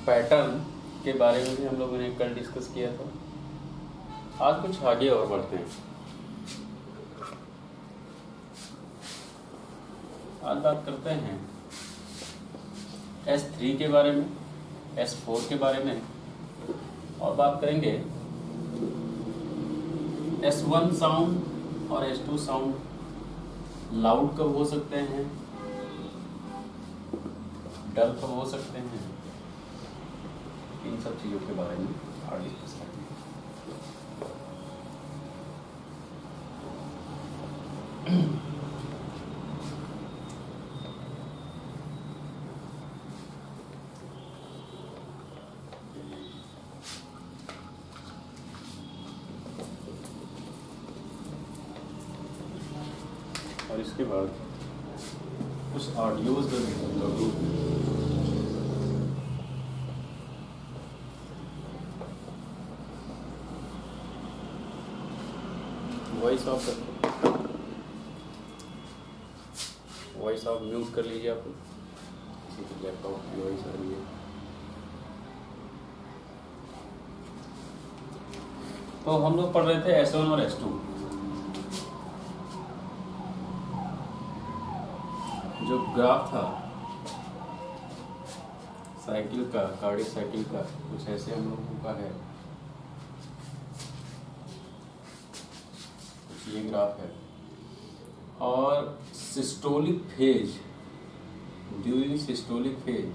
Pattern के बारे में भी हम लोगों ने कल डिस्कस किया था। आज कुछ आगे और बढ़ते हैं। आज बात करते हैं S3 के बारे में, S4 के बारे में, और बात करेंगे S1 साउंड और S2 साउंड लाउड कब हो सकते हैं, डल कब हो सकते हैं, इन सब चीज़ों के बारे में आज डिस्कस करेंगे। और इसके बाद कुछ ऑडियोज वॉइस ऑफ म्यूट कर लीजिए। आप किसी के लैपटॉप की वॉइस आ रही है। तो हम लोग पढ़ रहे थे S1 और S2। जो ग्राफ था साइकिल का, कार्डिक साइकिल का, कुछ ऐसे हम लोगों का है। कुछ ये ग्राफ है। और systolic phase, during systolic phase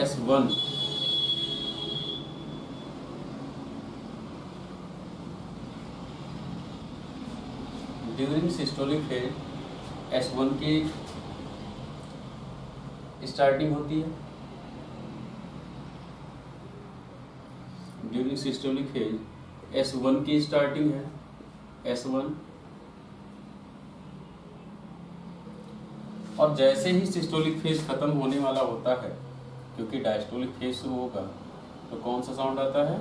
S1 during systolic phase S1 की स्टार्टिंग होती है। ड्यूरिंग सिस्टोलिक फेज S1 की स्टार्टिंग है, S1। और जैसे ही सिस्टोलिक फेज खत्म होने वाला होता है, क्योंकि डायस्टोलिक फेज शुरू होगा, तो कौन सा साउंड आता है,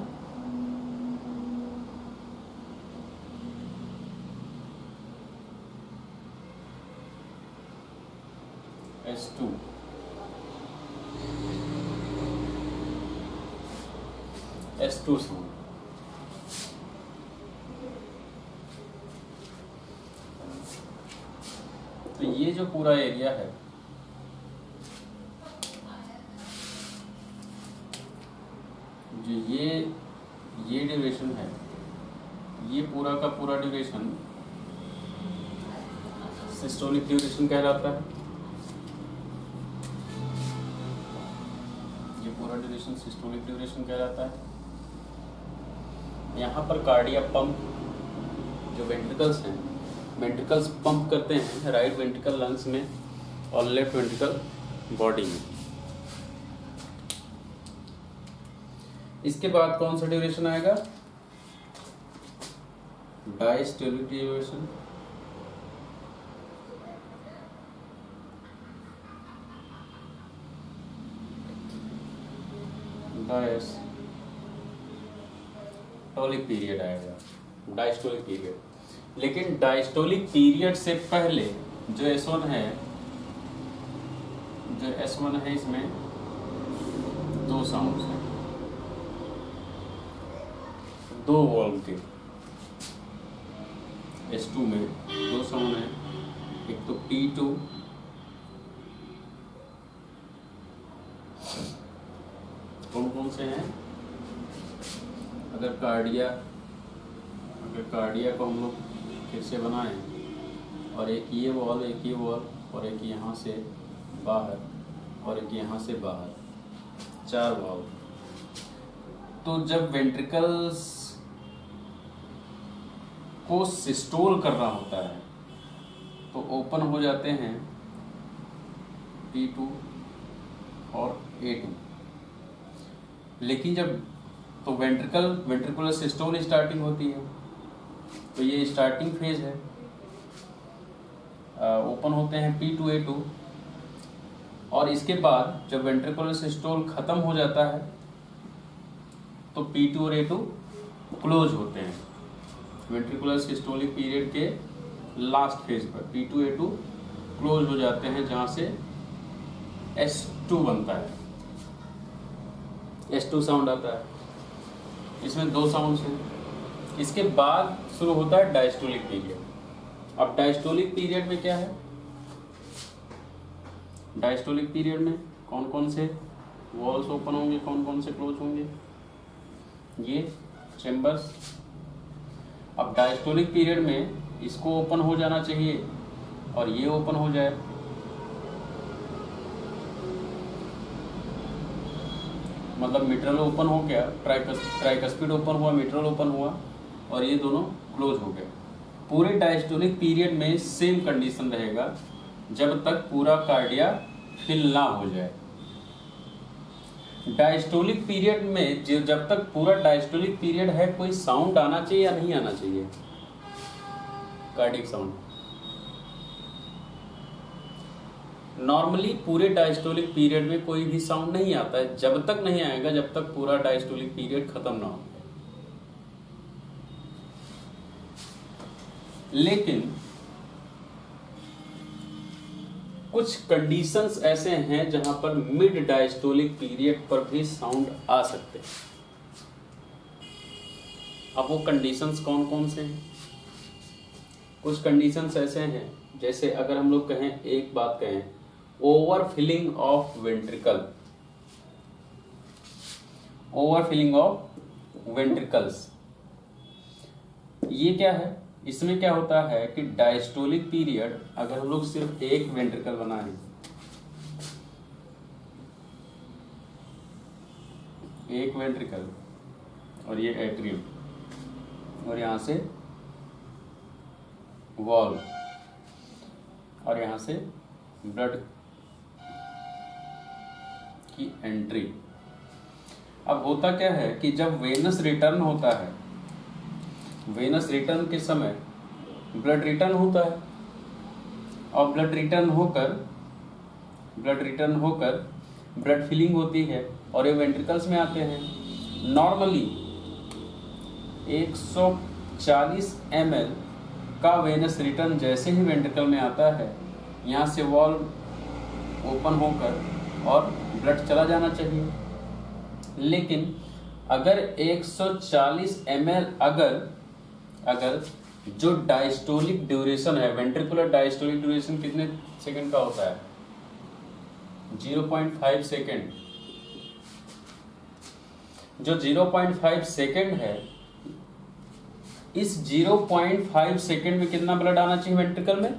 S2। S2 sound. तो ये जो पूरा एरिया है, जो ये ड्यूरेशन है, ये पूरा का पूरा ड्यूरेशन सिस्टोलिक ड्यूरेशन कहलाता है। ये पूरा ड्यूरेशन सिस्टोलिक ड्यूरेशन कहलाता है। यहाँ पर कार्डियक पंप, जो वेंट्रिकल्स हैं, वेंट्रिकल्स पंप करते हैं राइट वेंट्रिकल लंग्स में और लेफ्ट वेंट्रिकल बॉडी में। इसके बाद कौन सा ड्यूरेशन आएगा, डायस्टोलिक ड्यूरेशन। डायस्टोलिक पीरियड आएगा, डायस्टोलिक पीरियड। लेकिन डायस्टोलिक पीरियड से पहले जो S1 है, इसमें दो साउंड्स हैं, दो वॉल्व के। S2 में दो साउंड हैं, एक तो P2 कौन कौन से हैं, अगर कार्डिया को हम लोग फिर से बनाएं, और एक ये वॉल, एक ये वॉल, और एक यहाँ से बाहर, और एक यहाँ से बाहर, 4 वॉल। तो जब वेंट्रिकल्स को सिस्टोल करना होता है तो ओपन हो जाते हैं P2 और A2। लेकिन जब तो वेंट्रिकुलर सिस्टोल स्टार्टिंग होती है, तो ये स्टार्टिंग फेज है। ओपन होते हैं P2 A2, और इसके बाद जब वेंट्रिकुलर सिस्टोल खत्म हो जाता है तो P2 और A2 क्लोज होते हैं। वेंट्रिकुलर सिस्टोलिक पीरियड के लास्ट फेज पर P2 A2 क्लोज हो जाते हैं, जहाँ से S2 बनता है, S2 साउंड आता है। इसमें 2 साउंड्स हैं। इसके बाद शुरू होता है डायस्टोलिक पीरियड। अब डायस्टोलिक पीरियड में क्या है, डायस्टोलिक पीरियड में कौन कौन से वॉल्स ओपन होंगे, कौन कौन से क्लोज होंगे, ये चेम्बर्स। अब डायस्टोलिक पीरियड में इसको ओपन हो जाना चाहिए और ये ओपन हो जाए, मतलब मिट्रल ओपन हो गया, ट्राइकस्पिड ओपन हुआ, मिट्रल ओपन हुआ और ये दोनों क्लोज हो गए। पूरे डायस्टोलिक पीरियड में सेम कंडीशन रहेगा जब तक पूरा कार्डिया फिल ना हो जाए। डायस्टोलिक पीरियड में जब तक पूरा डायस्टोलिक पीरियड है, कोई साउंड आना चाहिए या नहीं आना चाहिए, कार्डियक साउंड। नॉर्मली पूरे डायस्टोलिक पीरियड में कोई भी साउंड नहीं आता है, जब तक नहीं आएगा जब तक पूरा डायस्टोलिक पीरियड खत्म ना हो। लेकिन कुछ कंडीशंस ऐसे हैं जहां पर मिड डायस्टोलिक पीरियड पर भी साउंड आ सकते हैं। अब वो कंडीशंस कौन कौन से हैं? कुछ कंडीशंस ऐसे हैं, जैसे अगर हम लोग कहें, एक बात कहें, overfilling of ventricle, overfilling of ventricles, ये क्या है? इसमें क्या होता है कि डायस्टोलिक पीरियड, अगर हम लोग सिर्फ एक वेंट्रिकल बनाएं, एक वेंट्रिकल और ये एट्रियम और यहां से वॉल्व और यहां से ब्लड की एंट्री। अब होता क्या है कि जब वेनस रिटर्न होता है, वेनस रिटर्न के समय ब्लड रिटर्न होता है और ब्लड रिटर्न होकर ब्लड फिलिंग होती है और ये वेंट्रिकल्स में आते हैं। नॉर्मली 140 ml का वेनस रिटर्न जैसे ही वेंट्रिकल में आता है, यहाँ से वॉल्व ओपन होकर और ब्लड चला जाना चाहिए। लेकिन अगर 140 ml अगर जो डायस्टोलिक ड्यूरेशन है, वेंट्रिकुलर डायस्टोलिक ड्यूरेशन कितने सेकंड का होता है? 0.5 सेकंड। जो 0.5 सेकंड है, इस 0.5 सेकंड में कितना ब्लड आना चाहिए वेंट्रिकल में?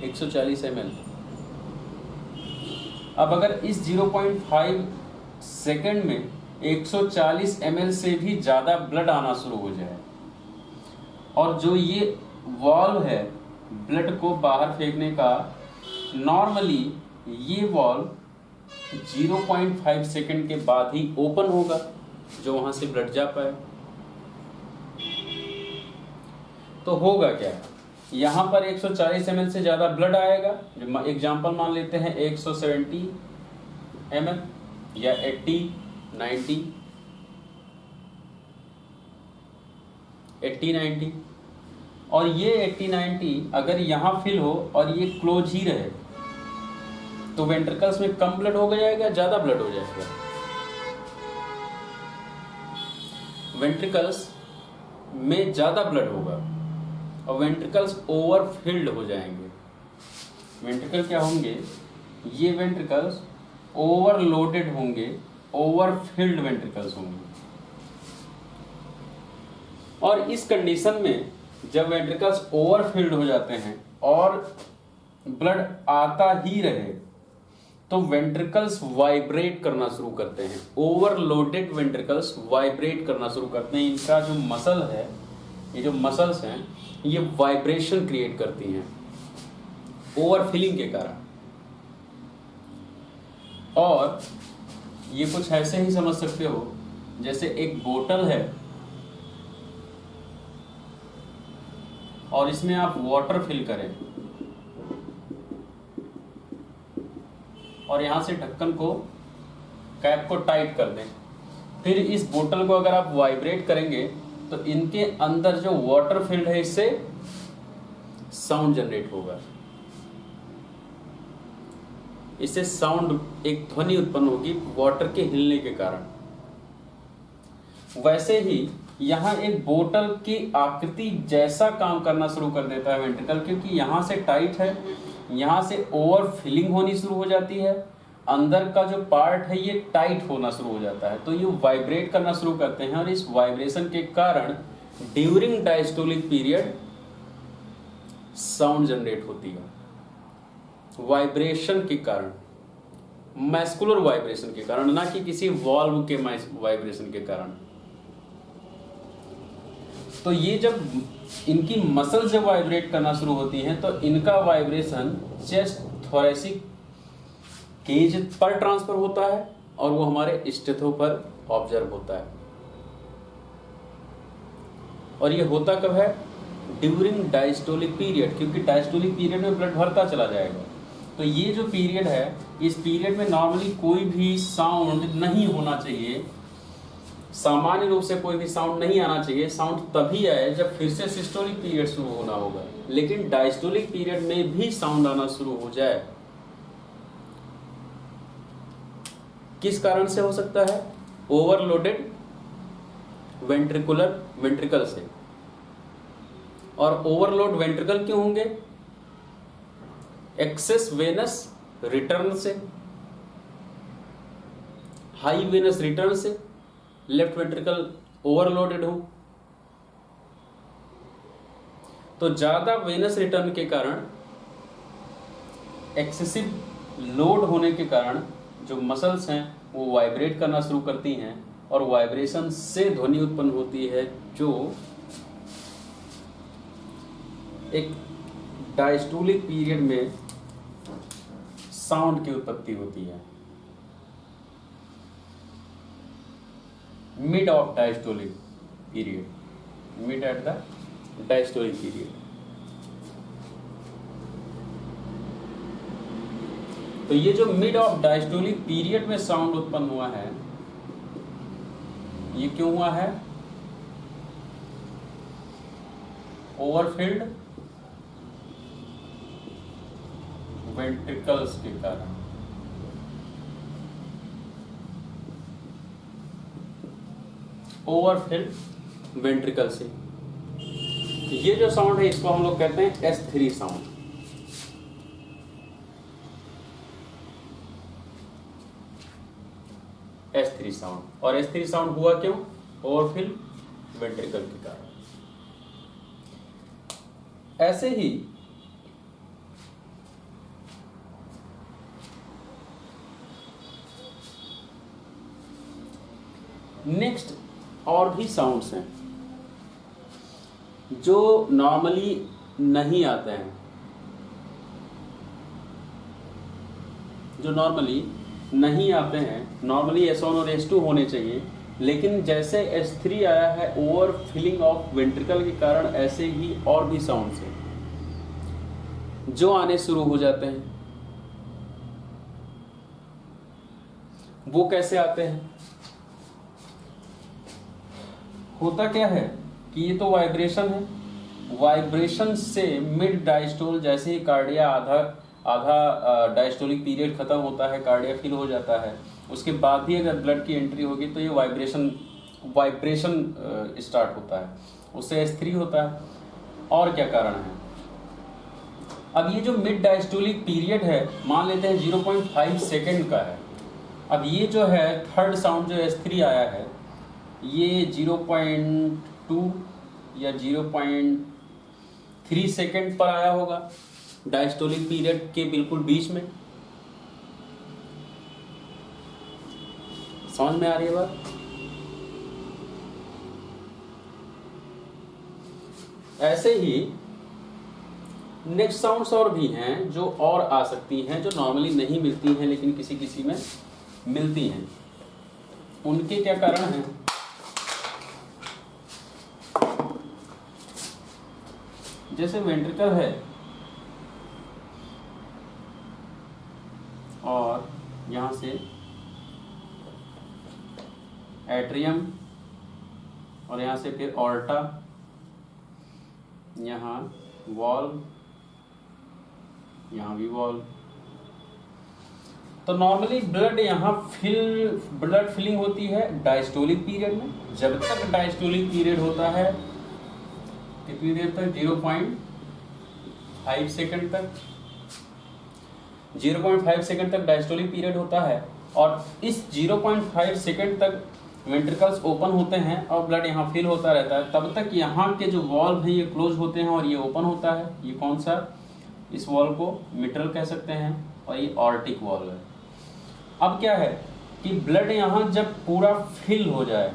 140 ml। अब अगर इस 0.5 सेकंड में 140 ml से भी ज्यादा ब्लड आना शुरू हो जाए और जो ये वॉल्व है ब्लड को बाहर फेंकने का, नॉर्मली ये वॉल्व 0.5 सेकंड के बाद ही ओपन होगा जो वहां से ब्लड जा पाए। तो होगा क्या, यहां पर 140 ml से ज्यादा ब्लड आएगा। एग्जांपल मान लेते हैं 170 ml या 80, 90 और ये 80-90 अगर यहां फिल हो और ये क्लोज ही रहे तो वेंट्रिकल्स में कम ब्लड हो जाएगा, ज्यादा ब्लड हो जाएगा? वेंट्रिकल्स में ज्यादा ब्लड होगा और वेंट्रिकल्स ओवरफिल्ड हो जाएंगे। वेंट्रिकल क्या होंगे? ये वेंट्रिकल्स ओवरलोडेड होंगे, ओवरफिल्ड वेंट्रिकल्स होंगे। और इस कंडीशन में जब वेंट्रिकल्स ओवरफिल्ड हो जाते हैं और ब्लड आता ही रहे तो वेंट्रिकल्स वाइब्रेट करना शुरू करते हैं। ओवरलोडेड वेंट्रिकल्स वाइब्रेट करना शुरू करते हैं। इनका जो मसल है, ये जो मसल्स हैं, ये वाइब्रेशन क्रिएट करती हैं ओवरफिलिंग के कारण। और ये कुछ ऐसे ही समझ सकते हो जैसे एक बोतल है और इसमें आप वाटर फिल करें और यहां से ढक्कन को, कैप को टाइट कर दें। फिर इस बोतल को अगर आप वाइब्रेट करेंगे तो इनके अंदर जो वाटर फिल्ड है, इससे साउंड जनरेट होगा। इससे साउंड, एक ध्वनि उत्पन्न होगी वाटर के हिलने के कारण। वैसे ही यहाँ एक बोतल की आकृति जैसा काम करना शुरू कर देता है वेंट्रिकल, क्योंकि यहाँ से टाइट है, यहाँ से ओवर फिलिंग होनी शुरू हो जाती है, अंदर का जो पार्ट है ये टाइट होना शुरू हो जाता है, तो ये वाइब्रेट करना शुरू करते हैं और इस वाइब्रेशन के कारण during diastolic period sound generate होती है। वाइब्रेशन के कारण, मैस्कुलर वाइब्रेशन के कारण, ना कि किसी वॉल्व के वाइब्रेशन के कारण। तो ये जब इनकी मसल जब वाइब्रेट करना शुरू होती हैं तो इनका वाइब्रेशन चेस्ट थोरेसिक केज पर ट्रांसफर होता है और वो हमारे स्टेथो पर ऑब्जर्व होता है। और ये होता कब है? ड्यूरिंग डायस्टोलिक पीरियड, क्योंकि डायस्टोलिक पीरियड में ब्लड भरता चला जाएगा। तो ये जो पीरियड है, इस पीरियड में नॉर्मली कोई भी साउंड नहीं होना चाहिए, सामान्य रूप से कोई भी साउंड नहीं आना चाहिए। साउंड तभी आए जब फिर से सिस्टोलिक पीरियड शुरू होना होगा, लेकिन डायस्टोलिक पीरियड में भी साउंड आना शुरू हो जाए। किस कारण से हो सकता है? ओवरलोडेड वेंट्रिकल से। और ओवरलोड वेंट्रिकल क्यों होंगे? एक्सेस वेनस रिटर्न से, हाई वेनस रिटर्न से लेफ्ट वेंट्रिकल ओवरलोडेड हो। तो ज्यादा वेनस रिटर्न के कारण, एक्सेसिव लोड होने के कारण जो मसल्स हैं वो वाइब्रेट करना शुरू करती हैं और वाइब्रेशन से ध्वनि उत्पन्न होती है, जो एक डायस्टोलिक पीरियड में साउंड की उत्पत्ति होती है। Mid of diastolic period, mid at the diastolic period. तो ये जो मिड ऑफ डायस्टोलिक पीरियड में साउंड उत्पन्न हुआ है, ये क्यों हुआ है? ओवरफिल्ड वेंट्रिकल्स के कारण। ओवरफिल्ड वेंट्रिकल से ये जो साउंड है इसको हम लोग कहते हैं S3 साउंड। S3 sound. और S3 साउंड हुआ क्यों? ओवरफिल्ड वेंट्रिकल के कारण। ऐसे ही नेक्स्ट और भी साउंड्स हैं जो नॉर्मली नहीं आते हैं, जो नॉर्मली नहीं आते हैं। नॉर्मली S1 और S2 होने चाहिए, लेकिन जैसे S3 आया है ओवर फिलिंग ऑफ वेंट्रिकल के कारण, ऐसे ही और भी साउंड्स हैं जो आने शुरू हो जाते हैं। वो कैसे आते हैं? होता क्या है कि ये तो वाइब्रेशन है, वाइब्रेशन से मिड डायस्टोल, जैसे ही कार्डिया आधा डायस्टोलिक पीरियड खत्म होता है, कार्डिया फिल हो जाता है, उसके बाद भी अगर ब्लड की एंट्री होगी तो ये वाइब्रेशन स्टार्ट होता है, उससे S3 होता है। और क्या कारण है? अब ये जो मिड डायस्टोलिक पीरियड है, मान लेते हैं 0.5 सेकेंड का है। अब ये जो है थर्ड साउंड जो S3 आया है, ये 0.2 या 0.3 सेकेंड पर आया होगा, डायस्टोलिक पीरियड के बिल्कुल बीच में। समझ में आ रही है बात? ऐसे ही नेक्स्ट साउंड्स और भी हैं जो और आ सकती हैं, जो नॉर्मली नहीं मिलती हैं लेकिन किसी किसी में मिलती हैं। उनके क्या कारण हैं? जैसे वेंट्रिकल है और यहाँ से एट्रियम और यहाँ से फिर ऑर्टा, यहाँ वॉल्व, यहाँ भी वॉल्व। तो नॉर्मली ब्लड फिलिंग होती है डायस्टोलिक पीरियड में। जब तक डायस्टोलिक पीरियड होता है, कितनी देर तक? 0.5 सेकंड तक, 0.5 सेकंड तक डायस्टोलिक पीरियड होता है। और इस 0.5 सेकंड तक वेंट्रिकल्स ओपन होते हैं और ब्लड यहाँ फिल होता रहता है। तब तक यहाँ के जो वॉल्व हैं ये क्लोज होते हैं और ये ओपन होता है। ये कौन सा? इस वॉल्व को मिट्रल कह सकते हैं और ये ऑर्टिक वॉल्व है। अब क्या है कि ब्लड यहाँ जब पूरा फिल हो जाए,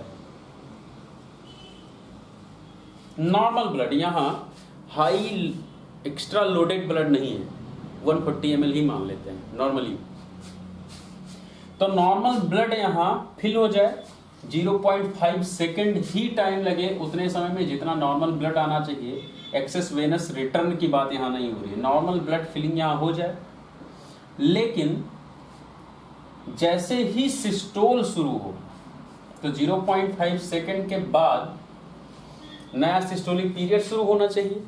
नॉर्मल ब्लड, यहाँ हाई एक्स्ट्रा लोडेड ब्लड नहीं है, 140 ml ही मान लेते हैं नॉर्मली। तो नॉर्मल ब्लड यहाँ फिल हो जाए, 0.5 सेकंड ही टाइम लगे, उतने समय में जितना नॉर्मल ब्लड आना चाहिए। एक्सेस वेनस रिटर्न की बात यहाँ नहीं हो रही है, नॉर्मल ब्लड फिलिंग यहाँ हो जाए। लेकिन जैसे ही सिस्टोल शुरू हो, तो 0.5 सेकंड के बाद नया सिस्टोलिक पीरियड शुरू होना चाहिए।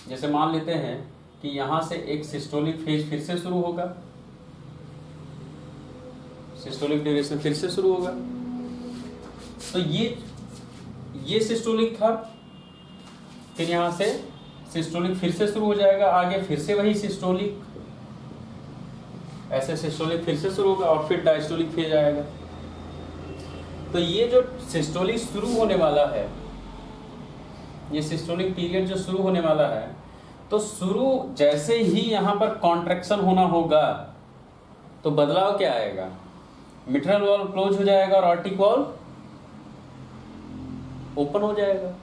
जैसे मान लेते हैं कि यहां से एक सिस्टोलिक फेज फिर से शुरू होगा, सिस्टोलिक ड्यूरेशन फिर से शुरू होगा। तो ये सिस्टोलिक था, फिर यहां से सिस्टोलिक फिर से शुरू हो जाएगा, आगे फिर से वही सिस्टोलिक, ऐसे सिस्टोलिक फिर से शुरू होगा और फिर डायस्टोलिक फेज आएगा। तो ये जो सिस्टोलिक शुरू होने वाला है, ये सिस्टोलिक पीरियड जो शुरू होने वाला है, तो शुरू जैसे ही यहां पर कॉन्ट्रैक्शन होना होगा तो बदलाव क्या आएगा? मिट्रल वॉल्व क्लोज हो जाएगा और ऑर्टिक वॉल्व ओपन हो जाएगा।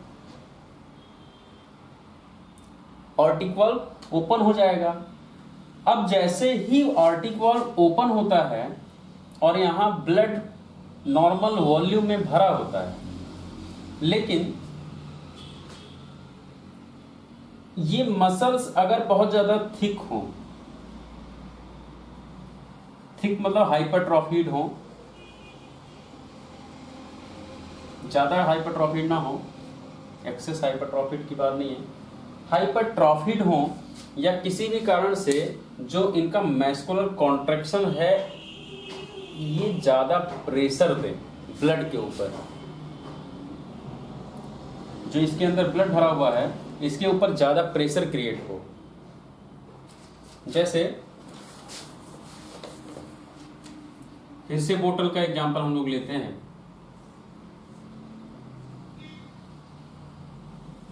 ऑर्टिक वॉल्व ओपन हो जाएगा। अब जैसे ही ऑर्टिक वॉल्व ओपन होता है और यहां ब्लड नॉर्मल वॉल्यूम में भरा होता है, लेकिन ये मसल्स अगर बहुत ज्यादा थिक हो, थिक मतलब हाइपरट्रॉफीड हो, ज्यादा हाइपरट्रॉफीड ना हो, एक्सेस हाइपरट्रॉफीड की बात नहीं है, हाइपरट्रॉफीड हो या किसी भी कारण से जो इनका मैस्कुलर कॉन्ट्रैक्शन है ये ज्यादा प्रेशर दे ब्लड के ऊपर, जो इसके अंदर ब्लड भरा हुआ है इसके ऊपर ज्यादा प्रेशर क्रिएट हो। जैसे फिर से बोतल का एग्जांपल हम लोग लेते हैं।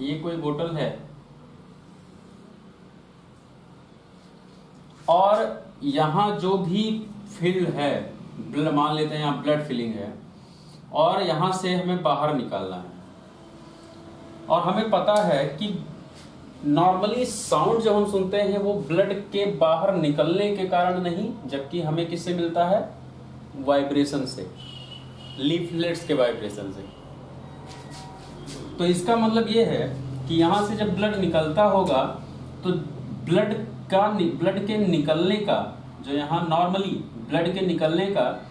ये कोई बोतल है और यहां जो भी फिल है, मान लेते हैं यहां ब्लड फिलिंग है और यहां से हमें बाहर निकालना है, और हमें पता है कि नॉर्मली साउंड जब हम सुनते हैं वो ब्लड के बाहर निकलने के कारण नहीं, जबकि हमें किससे मिलता है? वाइब्रेशन से, लीफलेट्स के वाइब्रेशन से। तो इसका मतलब ये है कि यहां से जब ब्लड निकलता होगा तो ब्लड के निकलने का, जो यहाँ नॉर्मली ब्लड के निकलने का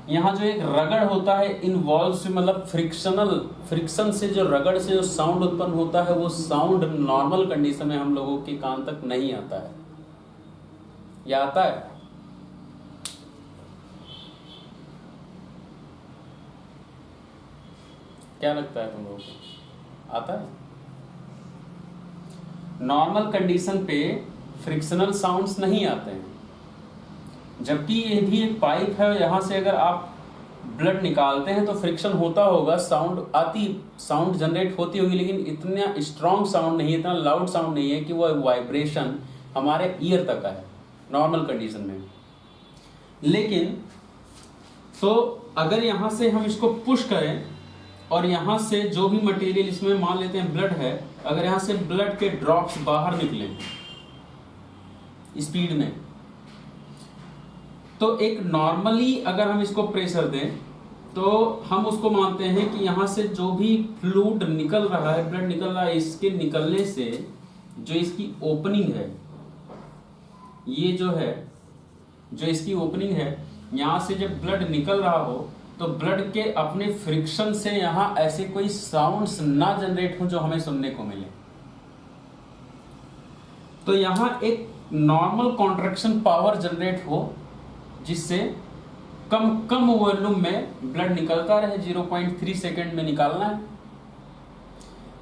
यहाँ जो एक रगड़ होता है इन वॉल्व से, मतलब फ्रिक्शन से जो रगड़ से जो साउंड उत्पन्न होता है, वो साउंड नॉर्मल कंडीशन में हम लोगों के कान तक नहीं आता है। या आता है? क्या लगता है तुम लोगों को? आता है? नॉर्मल कंडीशन पे फ्रिक्शनल साउंड्स नहीं आते हैं, जबकि ये भी एक पाइप है, यहां से अगर आप ब्लड निकालते हैं तो फ्रिक्शन होता होगा, साउंड जनरेट होती होगी, लेकिन इतना स्ट्रॉन्ग साउंड नहीं है, इतना लाउड साउंड नहीं है कि वो वाइब्रेशन हमारे ईयर तक आए नॉर्मल कंडीशन में। लेकिन तो अगर यहां से हम इसको पुश करें और यहां से जो भी मटेरियल इसमें मान लेते हैं ब्लड है, अगर यहां से ब्लड के ड्रॉप्स बाहर निकले स्पीड में, तो एक नॉर्मली अगर हम इसको प्रेशर दें तो हम उसको मानते हैं कि यहाँ से जो भी फ्लूइड निकल रहा है, ब्लड निकल रहा है, इसके निकलने से जो इसकी ओपनिंग है, ये जो है, जो इसकी ओपनिंग है, यहाँ से जब ब्लड निकल रहा हो तो ब्लड के अपने फ्रिक्शन से यहाँ ऐसे कोई साउंड्स ना जनरेट हो जो हमें सुनने को मिले। तो यहाँ एक नॉर्मल कॉन्ट्रैक्शन पावर जनरेट हो जिससे कम वॉल्यूम में ब्लड निकलता रहे, 0.3 सेकेंड में निकालना है।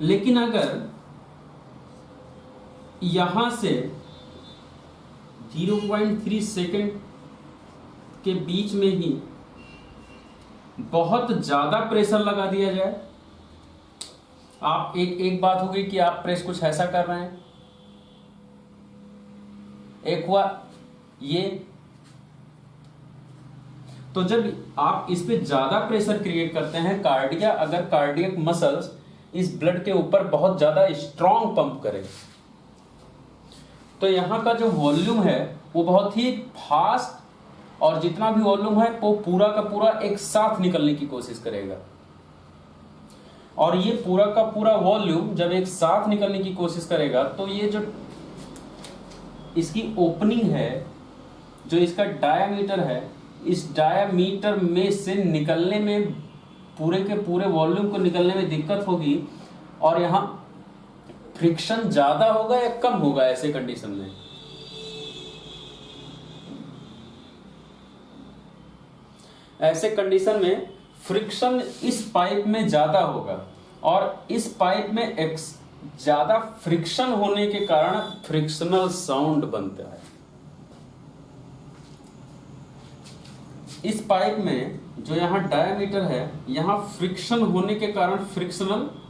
लेकिन अगर यहां से 0.3 सेकेंड के बीच में ही बहुत ज्यादा प्रेशर लगा दिया जाए, आप एक बात होगी कि आप प्रेस कुछ ऐसा कर रहे हैं, एक हुआ ये। तो जब आप इस पे ज्यादा प्रेशर क्रिएट करते हैं, अगर कार्डियक मसल्स इस ब्लड के ऊपर बहुत ज्यादा स्ट्रॉन्ग पंप करे, तो यहां का जो वॉल्यूम है वो बहुत ही फास्ट, और जितना भी वॉल्यूम है वो पूरा का पूरा एक साथ निकलने की कोशिश करेगा। और ये पूरा का पूरा वॉल्यूम जब एक साथ निकलने की कोशिश करेगा, तो ये जो इसकी ओपनिंग है, जो इसका डायामीटर है, इस डायामीटर में से निकलने में, पूरे के पूरे वॉल्यूम को निकलने में दिक्कत होगी। और यहां फ्रिक्शन ज्यादा होगा या कम होगा ऐसे कंडीशन में? ऐसे कंडीशन में फ्रिक्शन इस पाइप में ज्यादा होगा, और इस पाइप में ज्यादा फ्रिक्शन होने के कारण फ्रिक्शनल साउंड बनता है। इस पाइप में जो यहां डायामीटर है, यहां फ्रिक्शन होने के कारण फ्रिक्शनल